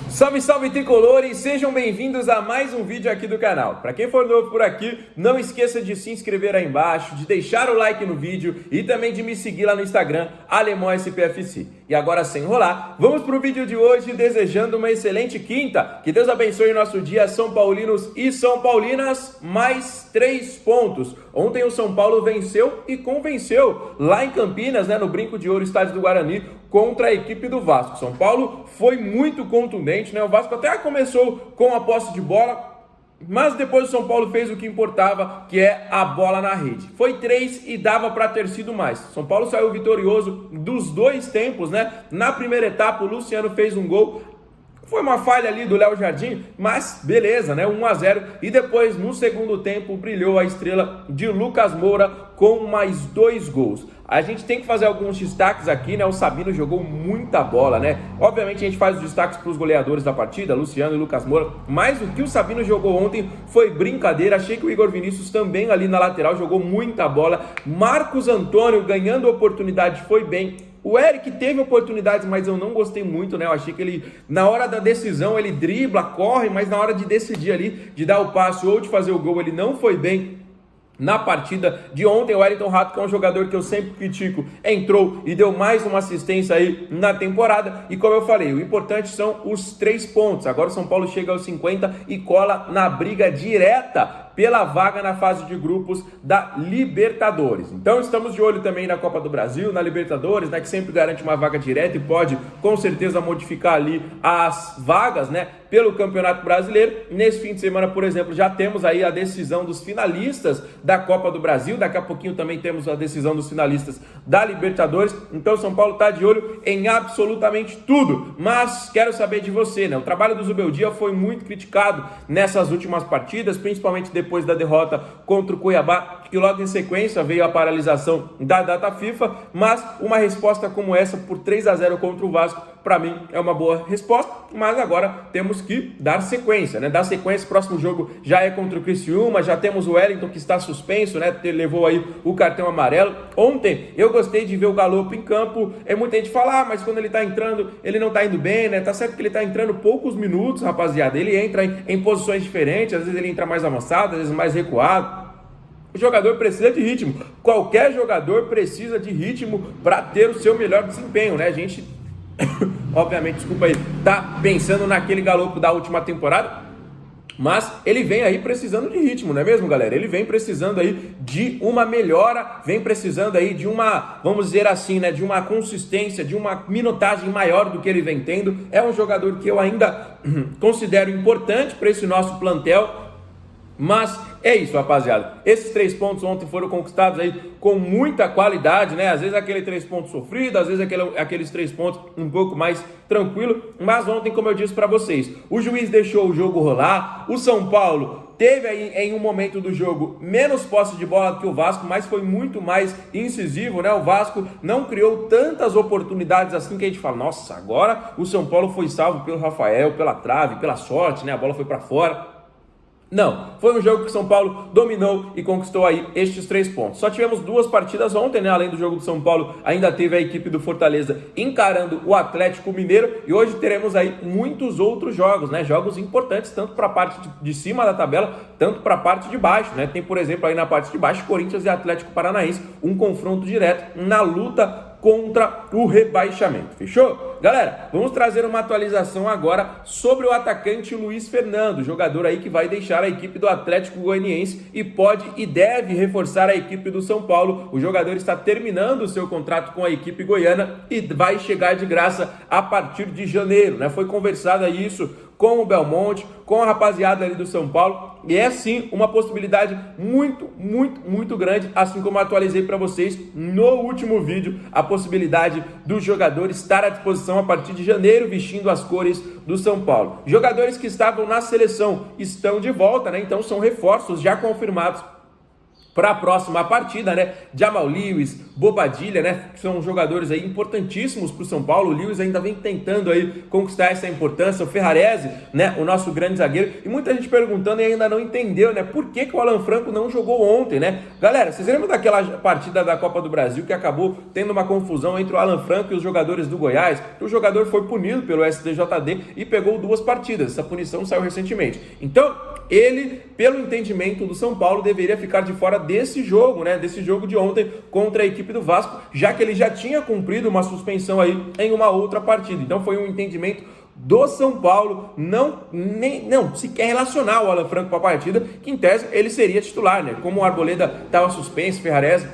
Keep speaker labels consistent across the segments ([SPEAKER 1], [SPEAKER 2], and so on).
[SPEAKER 1] Salve, salve tricolores, sejam bem-vindos a mais um vídeo aqui do canal. Para quem for novo por aqui, não esqueça de se inscrever aí embaixo, de deixar o like no vídeo e também de me seguir lá no Instagram, AlemãoSPFC. E agora, sem enrolar, vamos para o vídeo de hoje desejando uma excelente quinta. Que Deus abençoe o nosso dia, São Paulinos e São Paulinas, mais 3 pontos. Ontem o São Paulo venceu e convenceu lá em Campinas, no Brinco de Ouro, estádio do Guarani, contra a equipe do Vasco. São Paulo foi muito contundente, O Vasco até começou com a posse de bola, mas depois o São Paulo fez o que importava, que é a bola na rede. Foi 3 e dava para ter sido mais. São Paulo saiu vitorioso dos dois tempos, Na primeira etapa o Luciano fez um gol. Foi uma falha ali do Léo Jardim, mas beleza, 1-0. E depois, no segundo tempo, brilhou a estrela de Lucas Moura com mais 2 gols. A gente tem que fazer alguns destaques aqui, O Sabino jogou muita bola, Obviamente a gente faz os destaques para os goleadores da partida, Luciano e Lucas Moura, mas o que o Sabino jogou ontem foi brincadeira. Achei que o Igor Vinícius também ali na lateral jogou muita bola. Marcos Antônio ganhando oportunidade foi bem. O Eric teve oportunidades, mas eu não gostei muito, Eu achei que ele, na hora da decisão, ele dribla, corre, mas na hora de decidir ali, de dar o passe ou de fazer o gol, ele não foi bem. Na partida de ontem, o Wellington Rato, que é um jogador que eu sempre critico, entrou e deu mais uma assistência aí na temporada. E como eu falei, o importante são os 3 pontos. Agora o São Paulo chega aos 50 e cola na briga direta pela vaga na fase de grupos da Libertadores. Então estamos de olho também na Copa do Brasil, na Libertadores, que sempre garante uma vaga direta e pode com certeza modificar ali as vagas, pelo Campeonato Brasileiro. Nesse fim de semana, por exemplo, já temos aí a decisão dos finalistas da Copa do Brasil. Daqui a pouquinho também temos a decisão dos finalistas da Libertadores. Então São Paulo está de olho em absolutamente tudo. Mas quero saber de você, O trabalho do Zubeldia foi muito criticado nessas últimas partidas, principalmente depois da derrota contra o Cuiabá, que logo em sequência veio a paralisação da data FIFA, mas uma resposta como essa por 3-0 contra o Vasco, para mim é uma boa resposta, mas agora temos que dar sequência, Dar sequência, próximo jogo já é contra o Criciúma, já temos o Wellington que está suspenso, Levou aí o cartão amarelo. Ontem eu gostei de ver o Galopo em campo. Muita gente fala, mas quando ele tá entrando, ele não tá indo bem, Tá certo que ele tá entrando poucos minutos, rapaziada, ele entra em posições diferentes, às vezes ele entra mais avançado, às vezes mais recuado. O jogador precisa de ritmo, qualquer jogador precisa de ritmo para ter o seu melhor desempenho, A gente, obviamente, desculpa aí, tá pensando naquele Galopo da última temporada, mas ele vem aí precisando de ritmo, não é mesmo, galera? Ele vem precisando aí de uma melhora, vem precisando aí de uma, vamos dizer assim, de uma consistência, de uma minutagem maior do que ele vem tendo. É um jogador que eu ainda considero importante para esse nosso plantel. Mas é isso, rapaziada. Esses 3 pontos ontem foram conquistados aí com muita qualidade, Às vezes aquele 3 pontos sofrido, às vezes aqueles 3 pontos um pouco mais tranquilo. Mas ontem, como eu disse para vocês, o juiz deixou o jogo rolar. O São Paulo teve aí em um momento do jogo menos posse de bola do que o Vasco, mas foi muito mais incisivo, O Vasco não criou tantas oportunidades assim que a gente fala, nossa, agora o São Paulo foi salvo pelo Rafael, pela trave, pela sorte, A bola foi para fora. Não, foi um jogo que o São Paulo dominou e conquistou aí estes 3 pontos. Só tivemos 2 partidas ontem, Além do jogo do São Paulo, ainda teve a equipe do Fortaleza encarando o Atlético Mineiro. E hoje teremos aí muitos outros jogos, Jogos importantes, tanto para a parte de cima da tabela, tanto para a parte de baixo, Tem, por exemplo, aí na parte de baixo, Corinthians e Atlético Paranaense, um confronto direto na luta contra o rebaixamento, fechou? Galera, vamos trazer uma atualização agora sobre o atacante Luiz Fernando, jogador aí que vai deixar a equipe do Atlético Goianiense e pode e deve reforçar a equipe do São Paulo. O jogador está terminando o seu contrato com a equipe goiana e vai chegar de graça a partir de janeiro, Foi conversado isso com o Belmonte, com a rapaziada ali do São Paulo, e é sim uma possibilidade muito, muito, muito grande, assim como eu atualizei para vocês no último vídeo, a possibilidade do jogador estar à disposição a partir de janeiro, vestindo as cores do São Paulo. Jogadores que estavam na seleção estão de volta, Então são reforços já confirmados para a próxima partida, Jamal Lewis, Bobadilla, né, que são jogadores aí importantíssimos para o São Paulo. O Lewis ainda vem tentando aí conquistar essa importância, o Ferrarese, né, o nosso grande zagueiro, e muita gente perguntando e ainda não entendeu, né, por que o Alan Franco não jogou ontem, né? Galera, vocês lembram daquela partida da Copa do Brasil que acabou tendo uma confusão entre o Alan Franco e os jogadores do Goiás? O jogador foi punido pelo STJD e pegou 2 partidas. Essa punição saiu recentemente. Então, ele, pelo entendimento do São Paulo, deveria ficar de fora desse jogo, né? Desse jogo de ontem contra a equipe do Vasco, já que ele já tinha cumprido uma suspensão aí em uma outra partida. Então foi um entendimento do São Paulo não sequer relacionar o Alan Franco para a partida, que em tese ele seria titular, né? Como o Arboleda estava suspenso, Ferrarese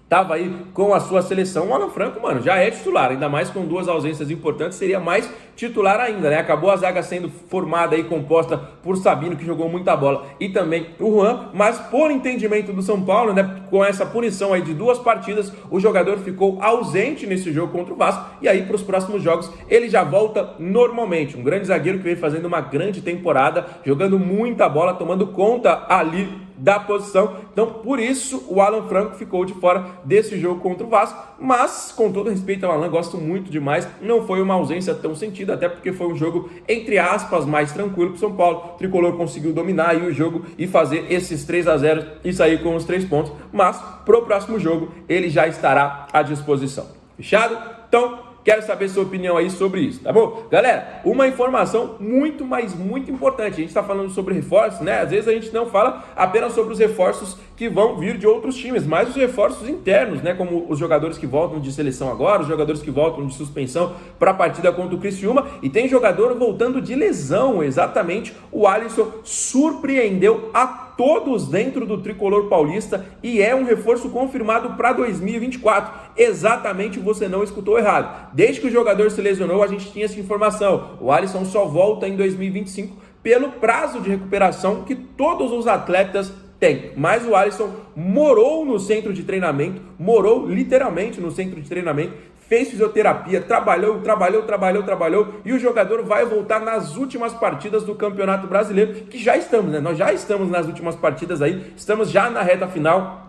[SPEAKER 1] estava aí com a sua seleção, o Alan Franco, mano, já é titular, ainda mais com 2 ausências importantes, seria mais titular ainda, né? Acabou a zaga sendo formada e composta por Sabino, que jogou muita bola, e também o Juan, mas por entendimento do São Paulo, né, com essa punição aí de 2 partidas, o jogador ficou ausente nesse jogo contra o Vasco, e aí para os próximos jogos ele já volta normalmente. Um grande zagueiro que vem fazendo uma grande temporada, jogando muita bola, tomando conta ali da posição. Então, por isso, o Alan Franco ficou de fora desse jogo contra o Vasco, mas, com todo respeito ao Alan, gosto muito demais, não foi uma ausência tão sentida, até porque foi um jogo, entre aspas, mais tranquilo para o São Paulo. O Tricolor conseguiu dominar aí o jogo e fazer esses 3-0 e sair com os 3 pontos, mas, pro próximo jogo, ele já estará à disposição. Fechado? Então, quero saber sua opinião aí sobre isso, tá bom? Galera, uma informação muito, mas muito importante. A gente está falando sobre reforços, né? Às vezes a gente não fala apenas sobre os reforços que vão vir de outros times, mas os reforços internos, né? Como os jogadores que voltam de seleção agora, os jogadores que voltam de suspensão para a partida contra o Criciúma, e tem jogador voltando de lesão, exatamente. O Alisson surpreendeu a todos dentro do Tricolor paulista e é um reforço confirmado para 2024. Exatamente, você não escutou errado. Desde que o jogador se lesionou, a gente tinha essa informação. O Alisson só volta em 2025 pelo prazo de recuperação que todos os atletas têm. Mas o Alisson morou no centro de treinamento, morou literalmente no centro de treinamento, fez fisioterapia, trabalhou, e o jogador vai voltar nas últimas partidas do Campeonato Brasileiro, que já estamos, né? Nós já estamos nas últimas partidas aí, estamos já na reta final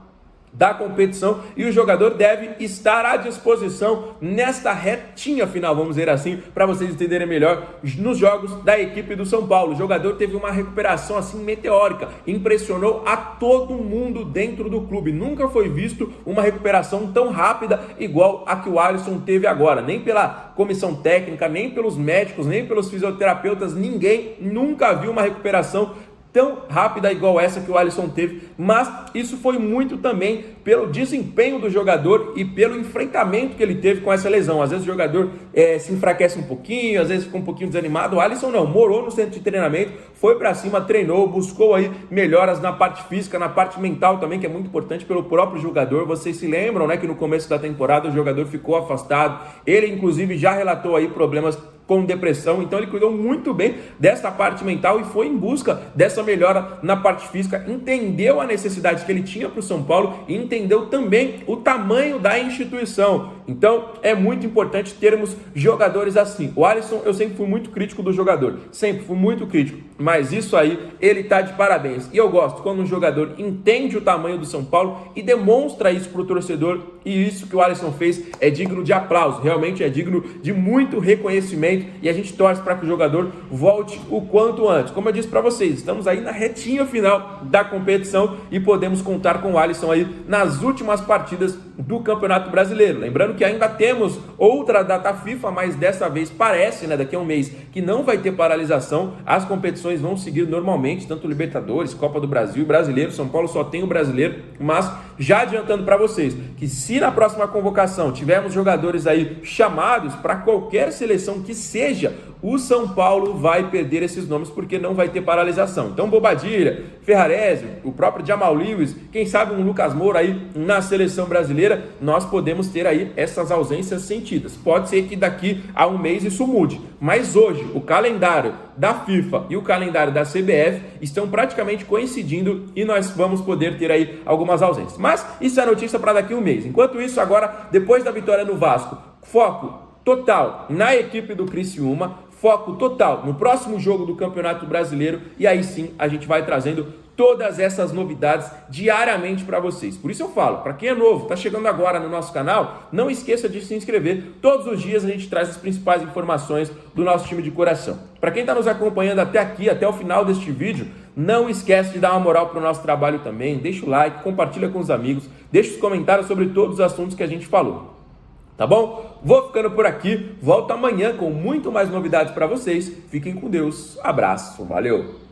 [SPEAKER 1] da competição e o jogador deve estar à disposição nesta retinha final, vamos dizer assim, para vocês entenderem melhor, nos jogos da equipe do São Paulo. O jogador teve uma recuperação assim meteórica, impressionou a todo mundo dentro do clube. Nunca foi visto uma recuperação tão rápida igual a que o Alisson teve agora, nem pela comissão técnica, nem pelos médicos, nem pelos fisioterapeutas, ninguém nunca viu uma recuperação tão rápida igual essa que o Alisson teve, mas isso foi muito também pelo desempenho do jogador e pelo enfrentamento que ele teve com essa lesão. Às vezes o jogador se enfraquece um pouquinho, às vezes fica um pouquinho desanimado. O Alisson não, morou no centro de treinamento, foi para cima, treinou, buscou aí melhoras na parte física, na parte mental também, que é muito importante pelo próprio jogador. Vocês se lembram, né, que no começo da temporada o jogador ficou afastado, ele inclusive já relatou aí problemas com depressão, então ele cuidou muito bem dessa parte mental e foi em busca dessa melhora na parte física, entendeu a necessidade que ele tinha para o São Paulo e entendeu também o tamanho da instituição. Então é muito importante termos jogadores assim. O Alisson, eu sempre fui muito crítico do jogador, sempre fui muito crítico, mas isso aí ele tá de parabéns. E eu gosto quando um jogador entende o tamanho do São Paulo e demonstra isso para o torcedor, e isso que o Alisson fez é digno de aplauso, realmente é digno de muito reconhecimento. E a gente torce para que o jogador volte o quanto antes. Como eu disse para vocês, estamos aí na retinha final da competição e podemos contar com o Alisson aí nas últimas partidas do Campeonato Brasileiro. Lembrando que ainda temos outra data FIFA, mas dessa vez parece, né, daqui a um mês, que não vai ter paralisação. As competições vão seguir normalmente, tanto Libertadores, Copa do Brasil e Brasileiro. São Paulo só tem o Brasileiro, mas já adiantando para vocês que se na próxima convocação tivermos jogadores aí chamados para qualquer seleção que seja, o São Paulo vai perder esses nomes porque não vai ter paralisação. Então Bobadilla, Ferrarese, o próprio Jamal Lewis, quem sabe um Lucas Moura aí na seleção brasileira, nós podemos ter aí essas ausências sentidas. Pode ser que daqui a um mês isso mude, mas hoje o calendário da FIFA e o calendário da CBF estão praticamente coincidindo e nós vamos poder ter aí algumas ausências. Mas isso é notícia para daqui a um mês. Enquanto isso, agora, depois da vitória no Vasco, foco total na equipe do Criciúma, foco total no próximo jogo do Campeonato Brasileiro, e aí sim a gente vai trazendo todas essas novidades diariamente para vocês. Por isso eu falo, para quem é novo, está chegando agora no nosso canal, não esqueça de se inscrever. Todos os dias a gente traz as principais informações do nosso time de coração. Para quem está nos acompanhando até aqui, até o final deste vídeo, não esquece de dar uma moral para o nosso trabalho também. Deixa o like, compartilha com os amigos, deixa os comentários sobre todos os assuntos que a gente falou. Tá bom? Vou ficando por aqui. Volto amanhã com muito mais novidades para vocês. Fiquem com Deus. Abraço. Valeu.